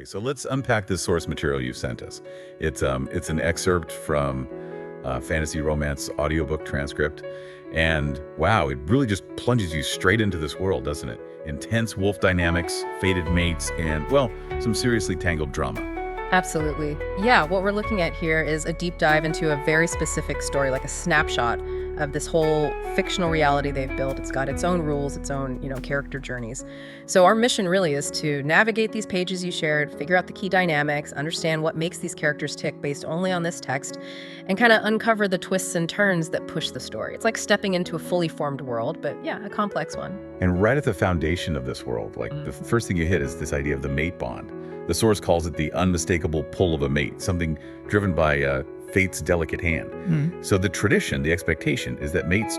So let's unpack this source material you sent us. It's an excerpt from Fantasy Romance Audiobook transcript. And wow, it really just plunges you straight into this world, doesn't it? Intense wolf dynamics, fated mates, and, well, some seriously tangled drama. Absolutely. Yeah, what we're looking at here is a deep dive into a very specific story, like a snapshot of this whole fictional reality they've built. It's got its own rules, its own, character journeys. So our mission really is to navigate these pages you shared, figure out the key dynamics, understand what makes these characters tick based only on this text, and kind of uncover the twists and turns that push the story. It's like stepping into a fully formed world, but yeah, a complex one. And right at the foundation of this world, the first thing you hit is this idea of the mate bond. The source calls it the unmistakable pull of a mate, something driven by fate's delicate hand. So the tradition, the expectation, is that mates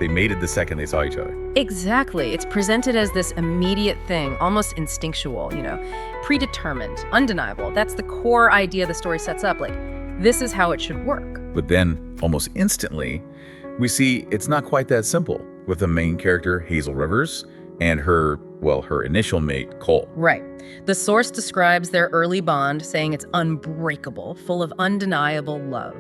they mated the second they saw each other. Exactly. It's presented as this immediate thing, almost instinctual, predetermined, undeniable. That's the core idea the story sets up. Like, this is how it should work. But then, almost instantly, we see it's not quite that simple, with the main character, Hazel Rivers, and her initial mate, Cole. Right. The source describes their early bond, saying it's unbreakable, full of undeniable love.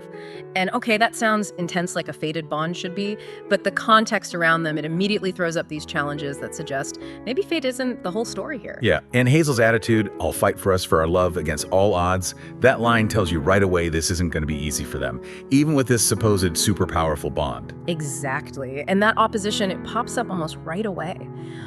And okay, that sounds intense like a fated bond should be, but the context around them, it immediately throws up these challenges that suggest maybe fate isn't the whole story here. Yeah, and Hazel's attitude, I'll fight for us for our love against all odds, that line tells you right away this isn't going to be easy for them, even with this supposed super powerful bond. Exactly. And that opposition, it pops up almost right away.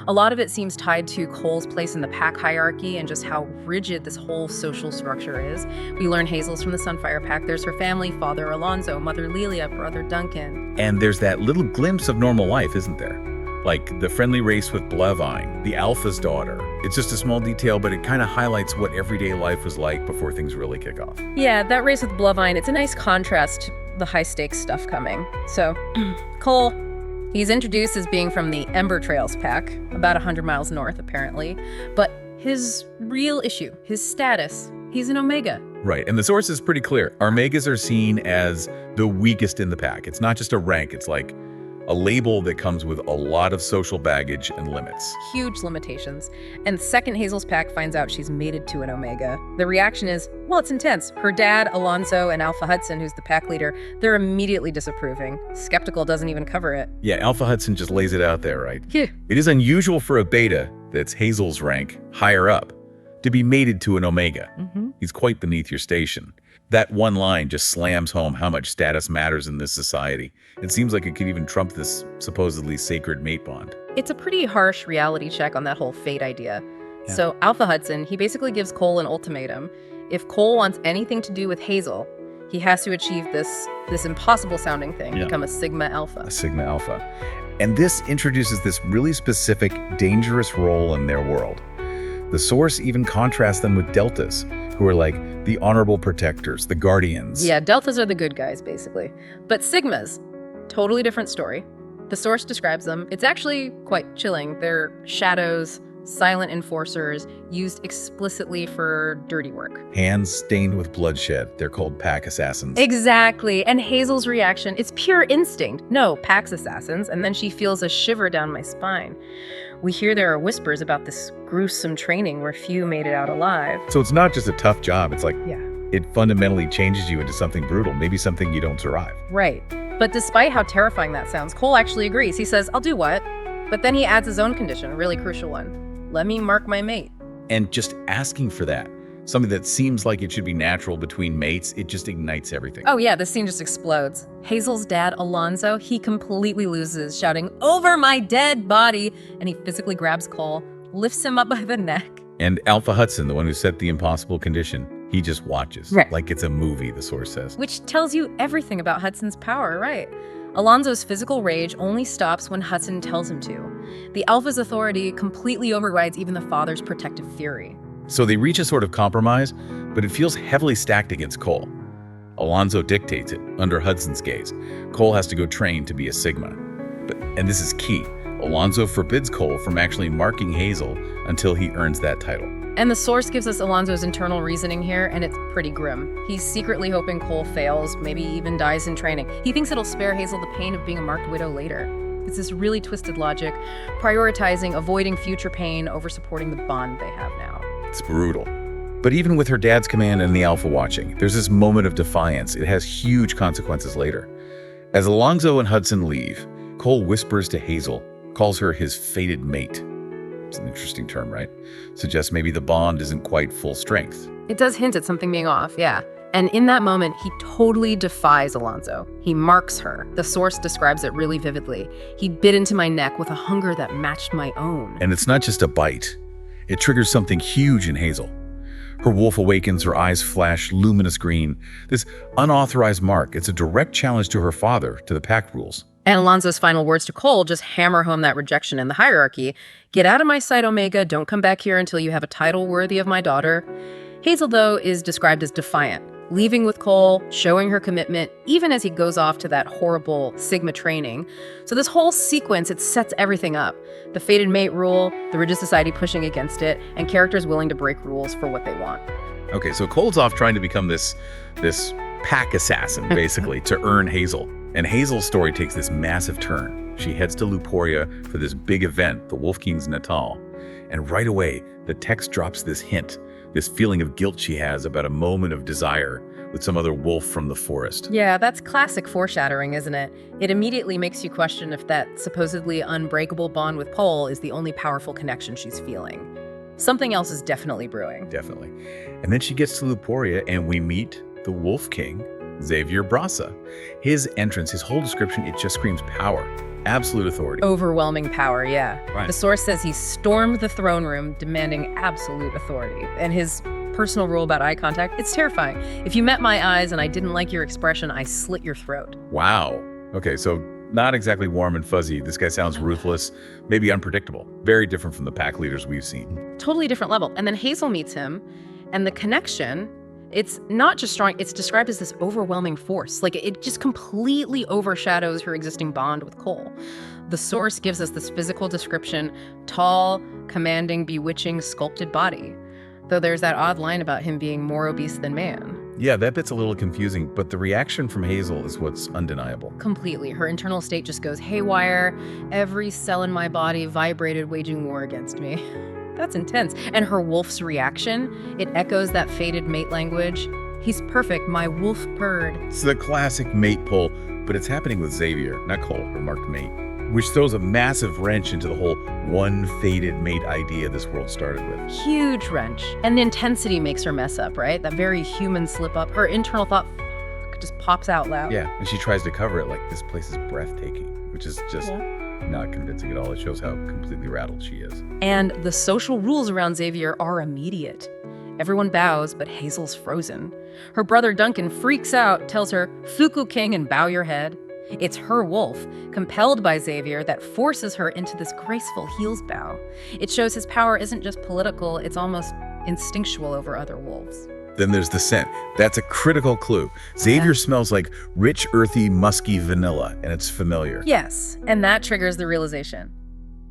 A lot of it seems tied to Cole's place in the pack hierarchy and just how rigid this whole social structure is. We learn Hazel's from the Sunfire Pack. There's her family, father Alonzo, mother Lelia, brother Duncan. And there's that little glimpse of normal life, isn't there? Like the friendly race with Blevine, the Alpha's daughter. It's just a small detail, but it kind of highlights what everyday life was like before things really kick off. Yeah, that race with Blevine, it's a nice contrast to the high-stakes stuff coming. So, Cole, he's introduced as being from the Ember Trails Pack, about 100 miles north, apparently. But his real issue, his status, he's an Omega. Right, and the source is pretty clear. Omegas are seen as the weakest in the pack. It's not just a rank, it's like a label that comes with a lot of social baggage and limits. Huge limitations. And the second Hazel's pack finds out she's mated to an Omega, the reaction is, well, it's intense. Her dad, Alonzo, and Alpha Hudson, who's the pack leader, they're immediately disapproving. Skeptical doesn't even cover it. Yeah, Alpha Hudson just lays it out there, right? Yeah. It is unusual for a beta, that's Hazel's rank, higher up, to be mated to an Omega. He's quite beneath your station. That one line just slams home how much status matters in this society. It seems like it could even trump this supposedly sacred mate bond. It's a pretty harsh reality check on that whole fate idea. Yeah. So Alpha Hudson, he basically gives Cole an ultimatum. If Cole wants anything to do with Hazel, he has to achieve this impossible sounding thing, become a Sigma Alpha. A Sigma Alpha. And this introduces this really specific, dangerous role in their world. The source even contrasts them with Deltas, who are like the honorable protectors, the guardians. Yeah, Deltas are the good guys, basically. But Sigmas, totally different story. The source describes them. It's actually quite chilling. They're shadows, silent enforcers, used explicitly for dirty work. Hands stained with bloodshed. They're called pack assassins. Exactly. And Hazel's reaction, it's pure instinct. No, pack's assassins. And then she feels a shiver down my spine. We hear there are whispers about this gruesome training where few made it out alive. So it's not just a tough job. It's like, Yeah. It fundamentally changes you into something brutal, maybe something you don't survive. Right. But despite how terrifying that sounds, Cole actually agrees. He says, I'll do what? But then he adds his own condition, a really crucial one. Let me mark my mate. And just asking for that, something that seems like it should be natural between mates, it just ignites everything. Oh yeah, the scene just explodes. Hazel's dad, Alonzo, he completely loses, shouting, "Over my dead body!" And he physically grabs Cole, lifts him up by the neck. And Alpha Hudson, the one who set the impossible condition, he just watches. Right. Like it's a movie, the source says. Which tells you everything about Hudson's power, right? Alonzo's physical rage only stops when Hudson tells him to. The Alpha's authority completely overrides even the father's protective fury. So they reach a sort of compromise, but it feels heavily stacked against Cole. Alonzo dictates it, under Hudson's gaze. Cole has to go train to be a Sigma. And this is key. Alonzo forbids Cole from actually marking Hazel until he earns that title. And the source gives us Alonzo's internal reasoning here, and it's pretty grim. He's secretly hoping Cole fails, maybe even dies in training. He thinks it'll spare Hazel the pain of being a marked widow later. It's this really twisted logic, prioritizing avoiding future pain over supporting the bond they have now. It's brutal. But even with her dad's command and the Alpha watching, there's this moment of defiance. It has huge consequences later. As Alonzo and Hudson leave, Cole whispers to Hazel, calls her his fated mate. It's an interesting term, right? Suggests maybe the bond isn't quite full strength. It does hint at something being off, yeah. And in that moment, he totally defies Alonzo. He marks her. The source describes it really vividly. He bit into my neck with a hunger that matched my own. And it's not just a bite. It triggers something huge in Hazel. Her wolf awakens, her eyes flash luminous green. This unauthorized mark, it's a direct challenge to her father, to the pack rules. And Alonzo's final words to Cole just hammer home that rejection in the hierarchy. Get out of my sight, Omega. Don't come back here until you have a title worthy of my daughter. Hazel, though, is described as defiant, leaving with Cole, showing her commitment, even as he goes off to that horrible Sigma training. So this whole sequence, it sets everything up. The fated mate rule, the rigid society pushing against it, and characters willing to break rules for what they want. Okay, so Cole's off trying to become this pack assassin, basically, to earn Hazel. And Hazel's story takes this massive turn. She heads to Luporia for this big event, the Wolf King's Natal. And right away, the text drops this hint, this feeling of guilt she has about a moment of desire with some other wolf from the forest. Yeah, that's classic foreshadowing, isn't it? It immediately makes you question if that supposedly unbreakable bond with Cole is the only powerful connection she's feeling. Something else is definitely brewing. Definitely. And then she gets to Luporia and we meet the Wolf King, Zavier Brasa. His entrance, his whole description, it just screams power. Absolute authority. Overwhelming power, yeah. Right. The source says he stormed the throne room demanding absolute authority. And his personal rule about eye contact, it's terrifying. If you met my eyes and I didn't like your expression, I slit your throat. Wow. Okay, so not exactly warm and fuzzy. This guy sounds ruthless, maybe unpredictable. Very different from the pack leaders we've seen. Totally different level. And then Hazel meets him, and the connection, it's not just strong, it's described as this overwhelming force. Like, it just completely overshadows her existing bond with Cole. The source gives us this physical description: tall, commanding, bewitching, sculpted body. Though there's that odd line about him being more obese than man. Yeah, that bit's a little confusing, but the reaction from Hazel is what's undeniable. Completely. Her internal state just goes haywire. Every cell in my body vibrated, waging war against me. That's intense. And her wolf's reaction, it echoes that fated mate language. He's perfect, my wolf purred. It's the classic mate pull, but it's happening with Zavier, not Cole, her marked mate, which throws a massive wrench into the whole one fated mate idea this world started with. Huge wrench. And the intensity makes her mess up, right? That very human slip up. Her internal thought just pops out loud. Yeah, and she tries to cover it like this place is breathtaking, which is just not convincing at all. It shows how completely rattled she is. And the social rules around Zavier are immediate. Everyone bows, but Hazel's frozen. Her brother Duncan freaks out, tells her, "Fuku King and bow your head." It's her wolf, compelled by Zavier, that forces her into this graceful heels bow. It shows his power isn't just political, it's almost instinctual over other wolves. Then there's the scent. That's a critical clue. Zavier smells like rich, earthy, musky vanilla, and it's familiar. Yes, and that triggers the realization.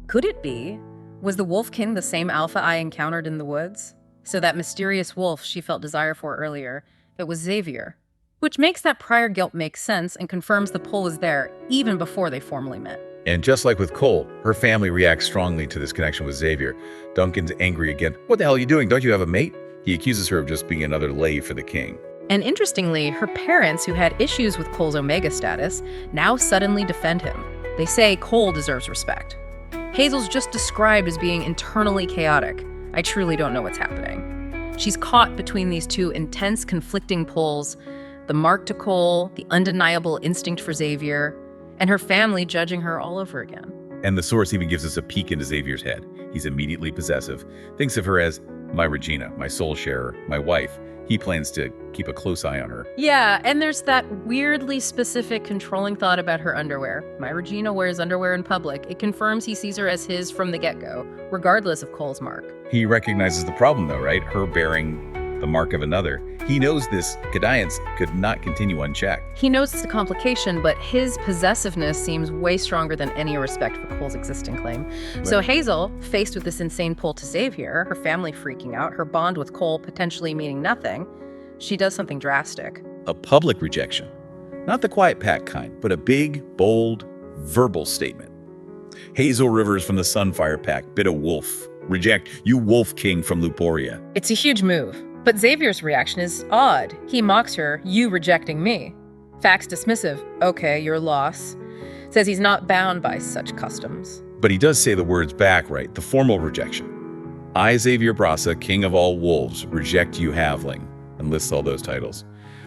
Could it be? Was the Wolf King the same alpha I encountered in the woods? So that mysterious wolf she felt desire for earlier, it was Zavier. Which makes that prior guilt make sense and confirms the pull is there even before they formally met. And just like with Cole, her family reacts strongly to this connection with Zavier. Duncan's angry again. What the hell are you doing? Don't you have a mate? He accuses her of just being another lay for the king. And interestingly, her parents, who had issues with Cole's Omega status, now suddenly defend him. They say Cole deserves respect. Hazel's just described as being internally chaotic. I truly don't know what's happening. She's caught between these two intense, conflicting pulls, the mark to Cole, the undeniable instinct for Zavier, and her family judging her all over again. And the source even gives us a peek into Zavier's head. He's immediately possessive, thinks of her as my Regina, my soul sharer, my wife. He plans to keep a close eye on her. Yeah, and there's that weirdly specific controlling thought about her underwear. My Regina wears underwear in public. It confirms he sees her as his from the get-go, regardless of Cole's mark. He recognizes the problem though, right? Her bearing the mark of another. He knows this cadaence could not continue unchecked. He knows it's a complication, but his possessiveness seems way stronger than any respect for Cole's existing claim. Right. So Hazel, faced with this insane pull to Zavier, her family freaking out, her bond with Cole potentially meaning nothing, she does something drastic. A public rejection. Not the quiet pack kind, but a big, bold, verbal statement. Hazel Rivers from the Sunfire Pack bid a wolf. Reject, you Wolf King from Luporia. It's a huge move. But Zavier's reaction is odd. He mocks her, "You rejecting me." Fax dismissive, "Okay, your loss." Says he's not bound by such customs. But he does say the words back, right? The formal rejection. "I, Zavier Brasa, king of all wolves, reject you halfling," and lists all those titles.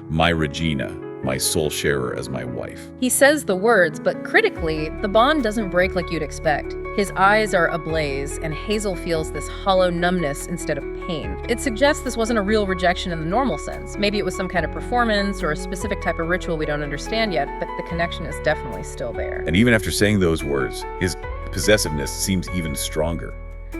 "My Regina, my soul sharer as my wife." He says the words, but critically, the bond doesn't break like you'd expect. His eyes are ablaze, and Hazel feels this hollow numbness instead of pain. It suggests this wasn't a real rejection in the normal sense. Maybe it was some kind of performance or a specific type of ritual we don't understand yet, but the connection is definitely still there. And even after saying those words, his possessiveness seems even stronger.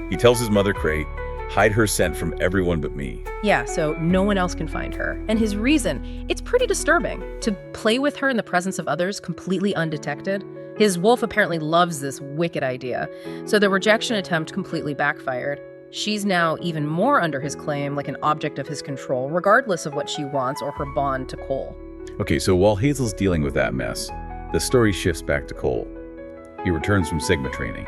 He tells his mother, Cray, "Hide her scent from everyone but me." Yeah, so no one else can find her. And his reason, it's pretty disturbing. To play with her in the presence of others completely undetected. His wolf apparently loves this wicked idea, so the rejection attempt completely backfired. She's now even more under his claim, like an object of his control, regardless of what she wants or her bond to Cole. Okay, so while Hazel's dealing with that mess, the story shifts back to Cole. He returns from Sigma training,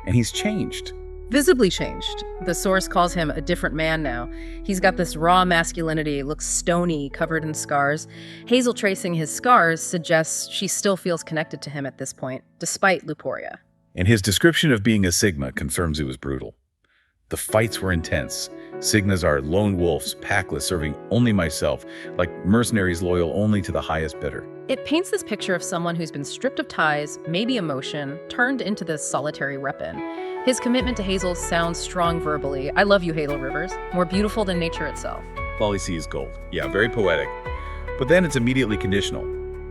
and he's changed. Visibly changed. The source calls him a different man now. He's got this raw masculinity, looks stony, covered in scars. Hazel tracing his scars suggests she still feels connected to him at this point, despite Luporia. And his description of being a Sigma confirms it was brutal. The fights were intense. Sigmas are lone wolves, packless, serving only myself, like mercenaries loyal only to the highest bidder. It paints this picture of someone who's been stripped of ties, maybe emotion, turned into this solitary weapon. His commitment to Hazel sounds strong verbally. "I love you, Hazel Rivers," more beautiful than nature itself. All he sees is gold. Yeah, very poetic. But then it's immediately conditional.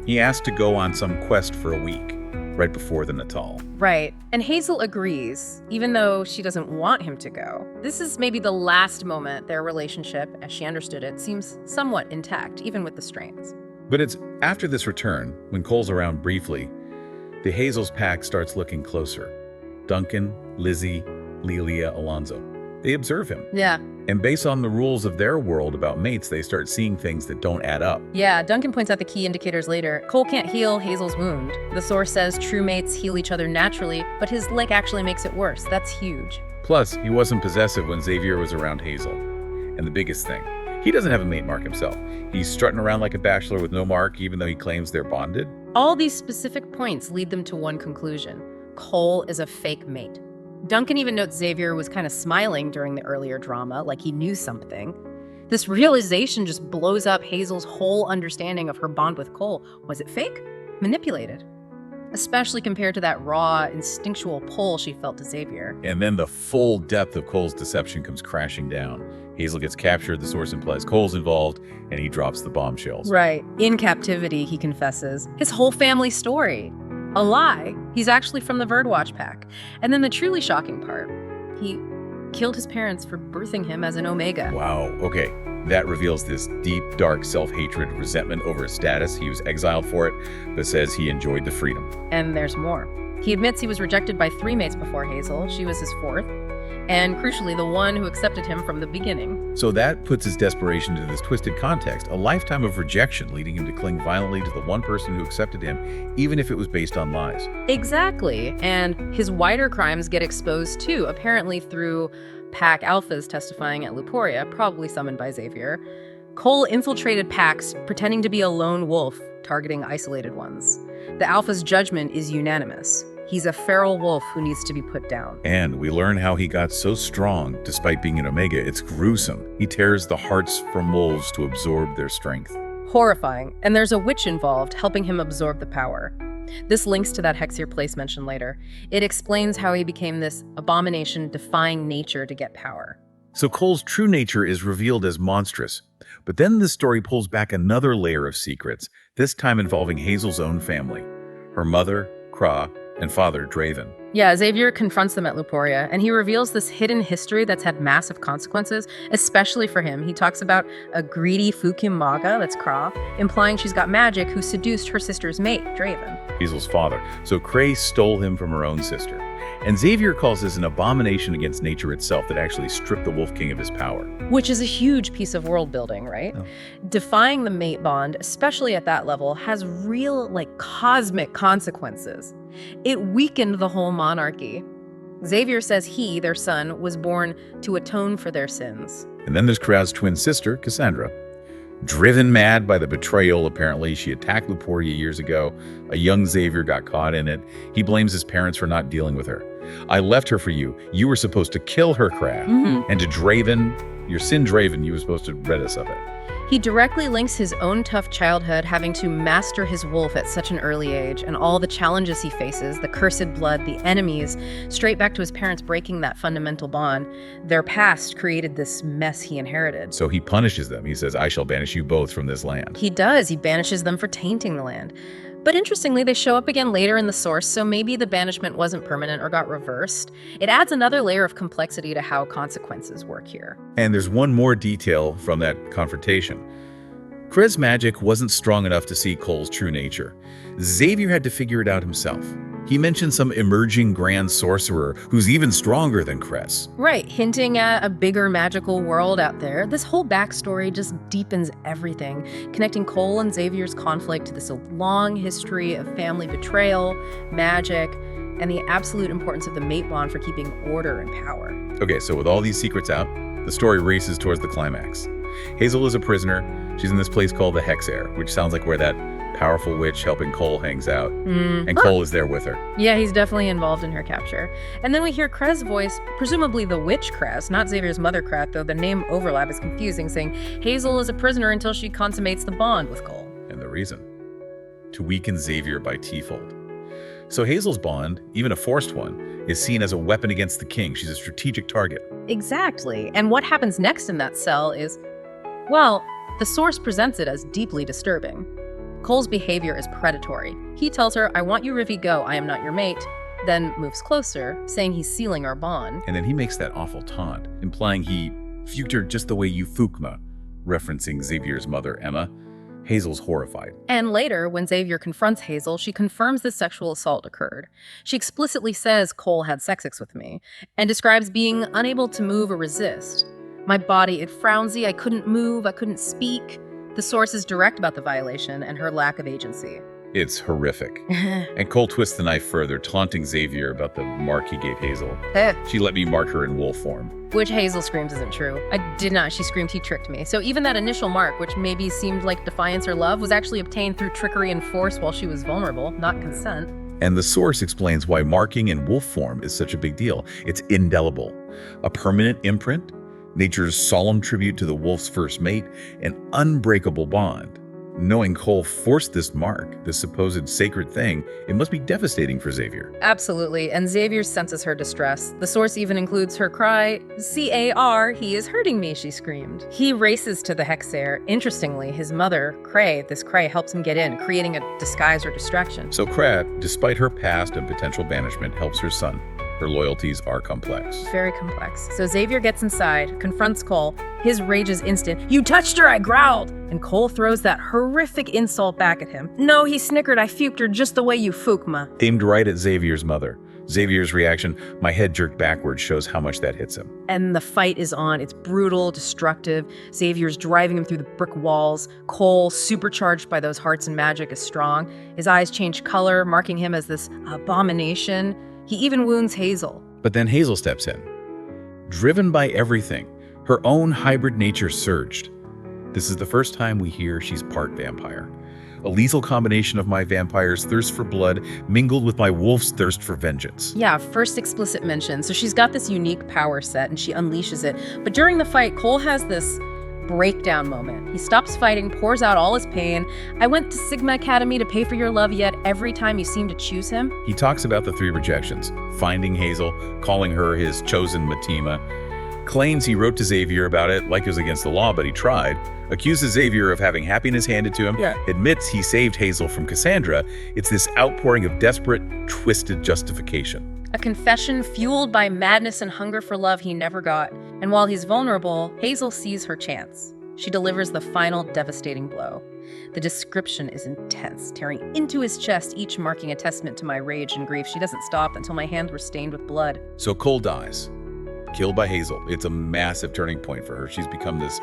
He asked to go on some quest for a week, right before the Natal. Right. And Hazel agrees, even though she doesn't want him to go. This is maybe the last moment their relationship, as she understood it, seems somewhat intact, even with the strains. But it's after this return, when Cole's around briefly, the Hazel's pack starts looking closer. Duncan, Lizzie, Lelia, Alonzo. They observe him. Yeah. And based on the rules of their world about mates, they start seeing things that don't add up. Yeah, Duncan points out the key indicators later. Cole can't heal Hazel's wound. The source says true mates heal each other naturally, but his lick actually makes it worse. That's huge. Plus, he wasn't possessive when Zavier was around Hazel. And the biggest thing, he doesn't have a mate mark himself. He's strutting around like a bachelor with no mark, even though he claims they're bonded. All these specific points lead them to one conclusion. Cole is a fake mate. Duncan even notes Zavier was kind of smiling during the earlier drama, like he knew something. This realization just blows up Hazel's whole understanding of her bond with Cole. Was it fake? Manipulated? Especially compared to that raw, instinctual pull she felt to Zavier. And then the full depth of Cole's deception comes crashing down. Hazel gets captured, the source implies Cole's involved, and he drops the bombshells. Right. In captivity, he confesses his whole family story. A lie. He's actually from the Birdwatch pack. And then the truly shocking part, he killed his parents for birthing him as an Omega. Wow, okay. That reveals this deep, dark self-hatred, resentment over his status. He was exiled for it, but says he enjoyed the freedom. And there's more. He admits he was rejected by 3 mates before Hazel. She was his 4th. And crucially, the one who accepted him from the beginning. So that puts his desperation into this twisted context, a lifetime of rejection leading him to cling violently to the one person who accepted him, even if it was based on lies. Exactly. And his wider crimes get exposed too, apparently through pack alphas testifying at Luporia, probably summoned by Zavier. Cole infiltrated packs, pretending to be a lone wolf, targeting isolated ones. The alpha's judgment is unanimous. He's a feral wolf who needs to be put down. And we learn how he got so strong despite being an Omega. It's gruesome. He tears the hearts from wolves to absorb their strength. Horrifying. And there's a witch involved, helping him absorb the power. This links to that Hexier place mentioned later. It explains how he became this abomination defying nature to get power. So Cole's true nature is revealed as monstrous. But then the story pulls back another layer of secrets, this time involving Hazel's own family. Her mother, Kra, and father, Draven. Yeah, Zavier confronts them at Luporia, and he reveals this hidden history that's had massive consequences, especially for him. He talks about a greedy Fukim Maga, that's Kra, implying she's got magic, who seduced her sister's mate, Draven. Hazel's father. So Cray stole him from her own sister. And Zavier calls this an abomination against nature itself that actually stripped the Wolf King of his power. Which is a huge piece of world building, right? Oh. Defying the mate bond, especially at that level, has real, cosmic consequences. It weakened the whole monarchy. Zavier says he, their son, was born to atone for their sins. And then there's Kraz's twin sister, Cassandra. Driven mad by the betrayal, apparently, she attacked Luporia years ago. A young Zavier got caught in it. He blames his parents for not dealing with her. I left her for you. You were supposed to kill her, Kraz. And to Draven, your sin Draven, you were supposed to rid us of it. He directly links his own tough childhood, having to master his wolf at such an early age, and all the challenges he faces, the cursed blood, the enemies, straight back to his parents breaking that fundamental bond. Their past created this mess he inherited. So he punishes them. He says, I shall banish you both from this land. He does. He banishes them for tainting the land. But interestingly, they show up again later in the source, so maybe the banishment wasn't permanent or got reversed. It adds another layer of complexity to how consequences work here. And there's one more detail from that confrontation. Kraz's magic wasn't strong enough to see Cole's true nature. Zavier had to figure it out himself. He mentioned some emerging grand sorcerer who's even stronger than Kraz. Right, hinting at a bigger magical world out there. This whole backstory just deepens everything, connecting Cole and Zavier's conflict to this long history of family betrayal, magic, and the absolute importance of the mate bond for keeping order and power. Okay, so with all these secrets out, the story races towards the climax. Hazel is a prisoner. She's in this place called the Hexair, which sounds like where that powerful witch helping Cole hangs out. And Cole is there with her. Yeah, he's definitely involved in her capture. And then we hear Kraz's voice, presumably the witch Kraz, not Zavier's mother Kraz, though the name overlap is confusing, saying Hazel is a prisoner until she consummates the bond with Cole. And the reason? To weaken Zavier by T-fold. So Hazel's bond, even a forced one, is seen as a weapon against the king. She's a strategic target. Exactly. And what happens next in that cell is, well, the source presents it as deeply disturbing. Cole's behavior is predatory. He tells her, I want you, Rivi, go. I am not your mate. Then moves closer, saying he's sealing our bond. And then he makes that awful taunt, implying he fuked her just the way you fukma, referencing Zavier's mother, Emma. Hazel's horrified. And later, when Zavier confronts Hazel, she confirms this sexual assault occurred. She explicitly says Cole had sex with me, and describes being unable to move or resist. My body, it frownsy, I couldn't move, I couldn't speak. The source is direct about the violation and her lack of agency. It's horrific. And Cole twists the knife further, taunting Zavier about the mark he gave Hazel. She let me mark her in wolf form. Which Hazel screams isn't true. I did not. She screamed he tricked me. So even that initial mark, which maybe seemed like defiance or love, was actually obtained through trickery and force while she was vulnerable, not consent. And the source explains why marking in wolf form is such a big deal. It's indelible. A permanent imprint, nature's solemn tribute to the wolf's first mate, an unbreakable bond. Knowing Cole forced this mark, this supposed sacred thing, it must be devastating for Zavier. Absolutely, and Zavier senses her distress. The source even includes her cry, C-A-R, he is hurting me, she screamed. He races to the Hexair. Interestingly, his mother, this Cray, helps him get in, creating a disguise or distraction. So Kraz, despite her past and potential banishment, helps her son. Her loyalties are complex. Very complex. So Zavier gets inside, confronts Cole. His rage is instant. You touched her, I growled. And Cole throws that horrific insult back at him. No, he snickered, I fuked her just the way you fukma. Aimed right at Zavier's mother. Zavier's reaction, my head jerked backwards, shows how much that hits him. And the fight is on. It's brutal, destructive. Zavier's driving him through the brick walls. Cole, supercharged by those hearts and magic, is strong. His eyes change color, marking him as this abomination. He even wounds Hazel. But then Hazel steps in. Driven by everything, her own hybrid nature surged. This is the first time we hear she's part vampire. A lethal combination of my vampire's thirst for blood mingled with my wolf's thirst for vengeance. Yeah, first explicit mention. So she's got this unique power set and she unleashes it. But during the fight, Cole has this breakdown moment. He stops fighting, pours out all his pain. I went to Sigma Academy to pay for your love, yet every time you seem to choose him. He talks about the 3 rejections, finding Hazel, calling her his chosen Matima, claims he wrote to Zavier about it like it was against the law, but he tried, accuses Zavier of having happiness handed to him, admits he saved Hazel from Cassandra. It's this outpouring of desperate, twisted justification. A confession fueled by madness and hunger for love he never got. And while he's vulnerable, Hazel sees her chance. She delivers the final devastating blow. The description is intense, tearing into his chest, each marking a testament to my rage and grief. She doesn't stop until my hands were stained with blood. So Cole dies, killed by Hazel. It's a massive turning point for her. She's become this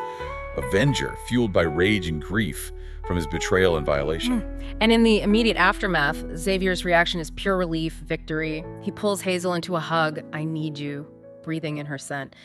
avenger, fueled by rage and grief from his betrayal and violation. And in the immediate aftermath, Zavier's reaction is pure relief, victory. He pulls Hazel into a hug. I need you, breathing in her scent.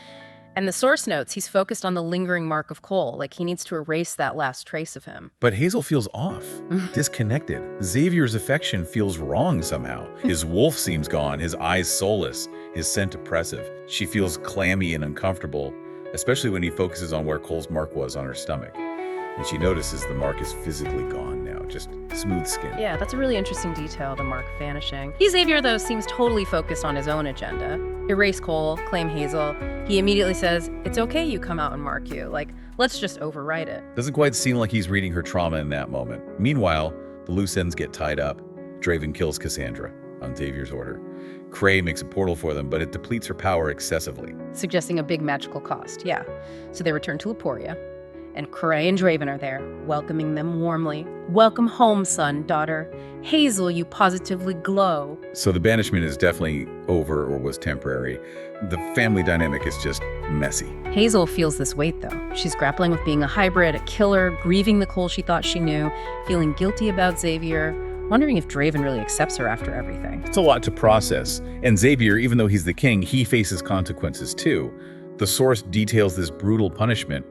And the source notes he's focused on the lingering mark of Cole, like he needs to erase that last trace of him. But Hazel feels off, disconnected. Zavier's affection feels wrong somehow. His wolf seems gone, his eyes soulless, his scent oppressive. She feels clammy and uncomfortable, especially when he focuses on where Cole's mark was on her stomach. And she notices the mark is physically gone now, just smooth skin. Yeah, that's a really interesting detail, the mark vanishing. Zavier, though, seems totally focused on his own agenda. Erase Cole, claim Hazel. He immediately says, it's okay you come out and mark you. Like, let's just overwrite it. Doesn't quite seem like he's reading her trauma in that moment. Meanwhile, the loose ends get tied up. Draven kills Cassandra on Zavier's order. Cray makes a portal for them, but it depletes her power excessively. Suggesting a big magical cost, yeah. So they return to Leporia. And Cray and Draven are there, welcoming them warmly. Welcome home, son, daughter. Hazel, you positively glow. So the banishment is definitely over or was temporary. The family dynamic is just messy. Hazel feels this weight, though. She's grappling with being a hybrid, a killer, grieving the Cole she thought she knew, feeling guilty about Zavier, wondering if Draven really accepts her after everything. It's a lot to process. And Zavier, even though he's the king, he faces consequences too. The source details this brutal punishment.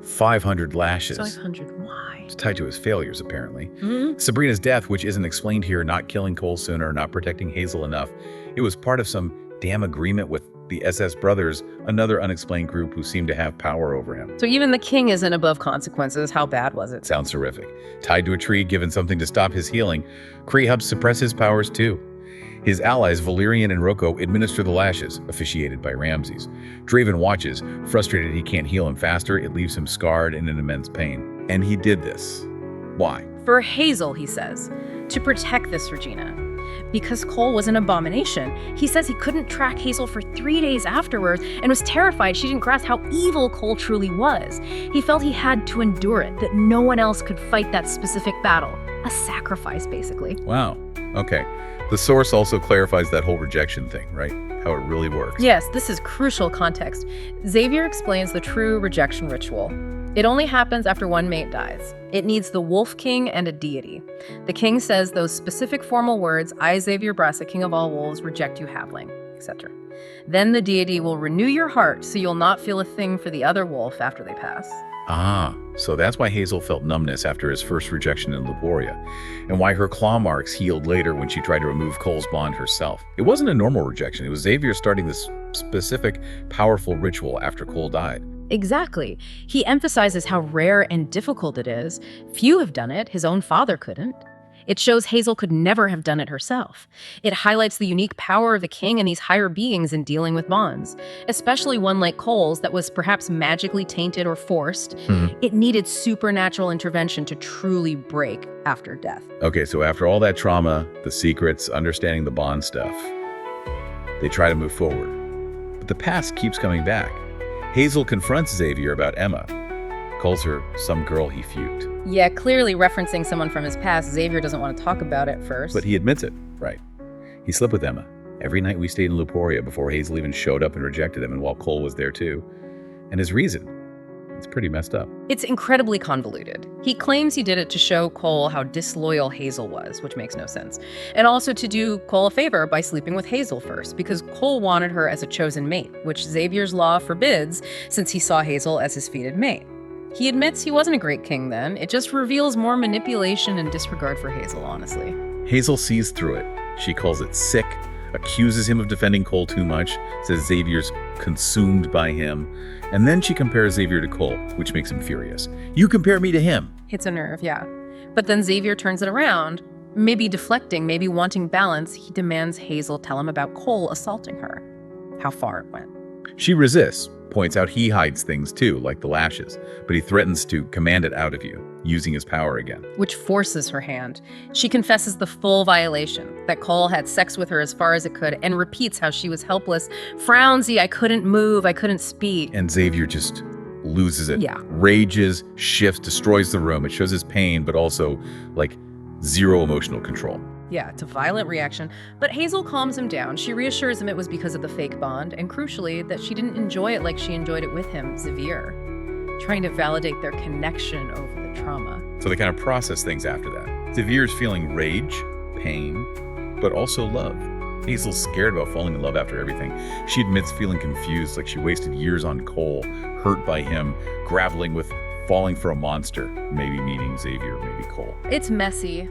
500 lashes. 500, why? It's tied to his failures, apparently. Sabrina's death, which isn't explained here, not killing Cole sooner, not protecting Hazel enough, it was part of some damn agreement with the SS Brothers, another unexplained group who seemed to have power over him. So even the king isn't above consequences. How bad was it? Sounds horrific. Tied to a tree, given something to stop his healing, Kree helps suppress his powers too. His allies, Valerian and Rocco, administer the lashes, officiated by Ramses. Draven watches. Frustrated he can't heal him faster, it leaves him scarred and in immense pain. And he did this. Why? For Hazel, he says, to protect this Regina. Because Cole was an abomination. He says he couldn't track Hazel for 3 days afterwards and was terrified she didn't grasp how evil Cole truly was. He felt he had to endure it, that no one else could fight that specific battle. A sacrifice, basically. Wow. Okay. The source also clarifies that whole rejection thing, right? How it really works. Yes, this is crucial context. Zavier explains the true rejection ritual. It only happens after one mate dies. It needs the Wolf King and a deity. The king says those specific formal words, I, Zavier Brassic, King of all wolves, reject you, halfling, etc. Then the deity will renew your heart so you'll not feel a thing for the other wolf after they pass. Ah, so that's why Hazel felt numbness after his first rejection in Leporia, and why her claw marks healed later when she tried to remove Cole's bond herself. It wasn't a normal rejection. It was Zavier starting this specific, powerful ritual after Cole died. Exactly. He emphasizes how rare and difficult it is. Few have done it. His own father couldn't. It shows Hazel could never have done it herself. It highlights the unique power of the king and these higher beings in dealing with bonds, especially one like Cole's that was perhaps magically tainted or forced. It needed supernatural intervention to truly break after death. Okay, so after all that trauma, the secrets, understanding the bond stuff, they try to move forward. But the past keeps coming back. Hazel confronts Zavier about Emma, calls her some girl he fuked. Yeah, clearly referencing someone from his past. Zavier doesn't want to talk about it first. But he admits it, right? He slept with Emma. Every night we stayed in Leporia before Hazel even showed up and rejected him, and while Cole was there too. And his reason, it's pretty messed up. It's incredibly convoluted. He claims he did it to show Cole how disloyal Hazel was, which makes no sense. And also to do Cole a favor by sleeping with Hazel first, because Cole wanted her as a chosen mate, which Zavier's law forbids since he saw Hazel as his fated mate. He admits he wasn't a great king then. It just reveals more manipulation and disregard for Hazel, honestly. Hazel sees through it. She calls it sick, accuses him of defending Cole too much, says Zavier's consumed by him, and then she compares Zavier to Cole, which makes him furious. You compare me to him. Hits a nerve, yeah. But then Zavier turns it around. Maybe deflecting, maybe wanting balance, he demands Hazel tell him about Cole assaulting her. How far it went. She resists, points out he hides things too, like the lashes, but he threatens to command it out of you, using his power again. Which forces her hand. She confesses the full violation, that Cole had sex with her as far as it could, and repeats how she was helpless. Frownsy, I couldn't move, I couldn't speak. And Zavier just loses it. Yeah. Rages, shifts, destroys the room. It shows his pain, but also, like, zero emotional control. Yeah, it's a violent reaction, but Hazel calms him down. She reassures him it was because of the fake bond, and crucially, that she didn't enjoy it like she enjoyed it with him, Zavier, trying to validate their connection over the trauma. So they kind of process things after that. Zavier's feeling rage, pain, but also love. Hazel's scared about falling in love after everything. She admits feeling confused, like she wasted years on Cole, hurt by him, grappling with falling for a monster, maybe meaning Zavier, maybe Cole. It's messy,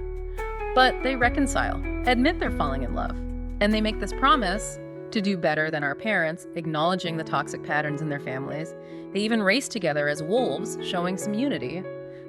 but they reconcile, admit they're falling in love, and they make this promise to do better than our parents, acknowledging the toxic patterns in their families. They even race together as wolves, showing some unity,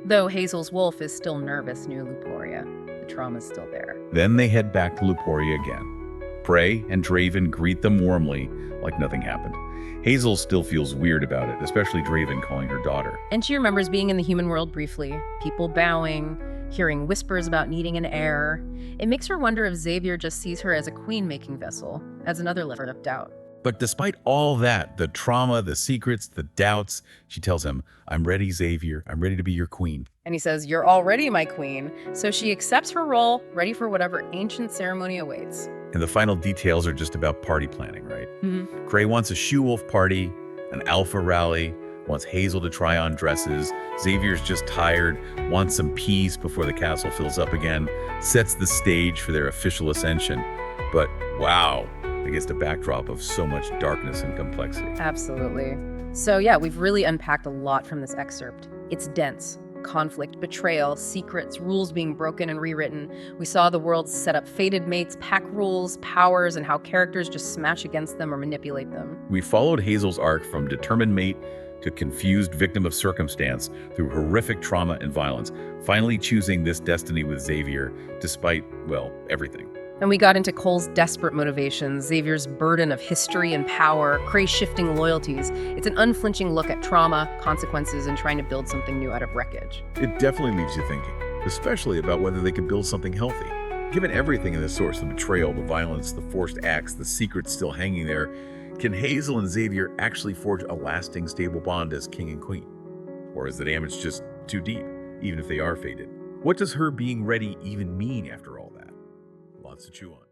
though Hazel's wolf is still nervous near Luporia. The trauma's still there. Then they head back to Luporia again. Prey and Draven greet them warmly, like nothing happened. Hazel still feels weird about it, especially Draven calling her daughter. And she remembers being in the human world briefly, people bowing, hearing whispers about needing an heir. It makes her wonder if Zavier just sees her as a queen-making vessel, as another layer of doubt. But despite all that, the trauma, the secrets, the doubts, she tells him, "I'm ready, Zavier. I'm ready to be your queen." And he says, "You're already my queen." So she accepts her role, ready for whatever ancient ceremony awaits. And the final details are just about party planning, right? Mm-hmm. Gray wants a she-wolf party, an alpha rally, wants Hazel to try on dresses. Zavier's just tired, wants some peace before the castle fills up again, sets the stage for their official ascension. But wow, against a backdrop of so much darkness and complexity. Absolutely. So yeah, we've really unpacked a lot from this excerpt. It's dense. Conflict, betrayal, secrets, rules being broken and rewritten. We saw the world set up fated mates, pack rules, powers, and how characters just smash against them or manipulate them. We followed Hazel's arc from determined mate to confused victim of circumstance through horrific trauma and violence, finally choosing this destiny with Zavier, despite, well, everything. And we got into Cole's desperate motivations, Zavier's burden of history and power, Cray's shifting loyalties. It's an unflinching look at trauma, consequences, and trying to build something new out of wreckage. It definitely leaves you thinking, especially about whether they could build something healthy. Given everything in this source, the betrayal, the violence, the forced acts, the secrets still hanging there, can Hazel and Zavier actually forge a lasting, stable bond as king and queen? Or is the damage just too deep, even if they are fated? What does her being ready even mean after all that? Lots to chew on.